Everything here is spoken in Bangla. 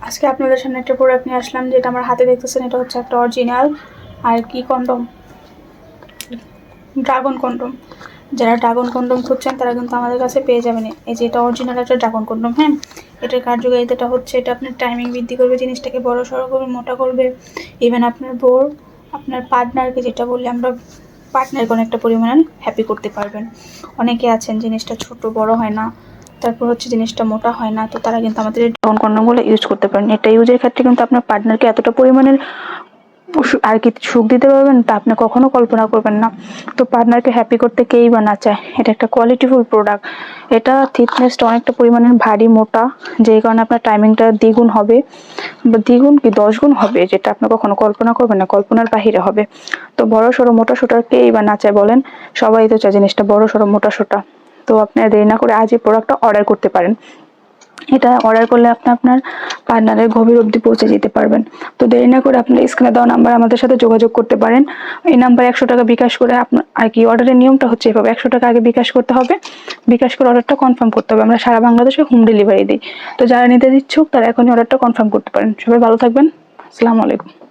আজকে আপনাদের সামনে একটা প্রোডাক্ট নিয়ে আসলাম, যেটা আমার হাতে দেখতেছেন। এটা হচ্ছে একটা অরিজিনাল আর কি কন্ডম, ড্রাগন কন্ডম। যারা ড্রাগন কন্ডম খুঁজছেন তারা কিন্তু আমাদের কাছে পেয়ে যাবেন। এই যে এটা অরিজিনাল একটা ড্রাগন কন্ডম। হ্যাঁ, এটার কার্যকারিতাটা হচ্ছে এটা আপনার টাইমিং বৃদ্ধি করবে, জিনিসটাকে বড় সড়ো করবে, মোটা করবে। ইভেন আপনার বোর, আপনার পার্টনারকে, যেটা বললে আমরা পার্টনারকে অনেকটা পরিমাণ হ্যাপি করতে পারবেন। অনেকে আছেন জিনিসটা ছোট বড় হয় না, তারপর হচ্ছে জিনিসটা মোটা হয় না, তো তারা কিন্তু আমাদের ড্রাগন কন্ডমগুলো ইউজ করতে পারেন। এটা ইউজের ক্ষেত্রে কিন্তু আপনার পার্টনারকে এতটা পরিমাণের আর কি সুখ দিতে পারবেন তা আপনি কখনো কল্পনা করবেন না। তো পার্টনারকে হ্যাপি করতে কেই বা না চায়। এটা একটা কোয়ালিটিফুল প্রোডাক্ট। এটা থিকনেসটা অনেকটা পরিমাণের ভারী মোটা, যেই কারণে আপনার টাইমিংটা দ্বিগুণ হবে, বা দ্বিগুণ কি 10 গুণ হবে, যেটা আপনি কখনো কল্পনা করবেন না, কল্পনার বাহিরে হবে। তো বড় সড়ো মোটা সোটার কেই বা না চায় বলেন, সবাই তো চায় জিনিসটা বড় সড়ো মোটা সোটা। তো আপনারা দেরি না করে আজই প্রোডাক্টটা অর্ডার করতে পারেন। এটা অর্ডার করলে আপনি আপনার পার্টনারের গভীর অবধি পৌঁছে যেতে পারবেন। তো দেরি না করে আপনার স্ক্রিনে দেওয়া নাম্বার আমাদের সাথে যোগাযোগ করতে পারেন। এই নাম্বারে 100 টাকা বিকাশ করে আপনার আর কি অর্ডারের নিয়মটা হচ্ছে এভাবে: 100 টাকা আগে বিকাশ করতে হবে, বিকাশ করে অর্ডারটা কনফার্ম করতে হবে। আমরা সারা বাংলাদেশে হোম ডেলিভারি দিই। তো যারা নিতে ইচ্ছুক তারা এখনই অর্ডারটা কনফার্ম করতে পারেন। সবাই ভালো থাকবেন। আসসালামু আলাইকুম।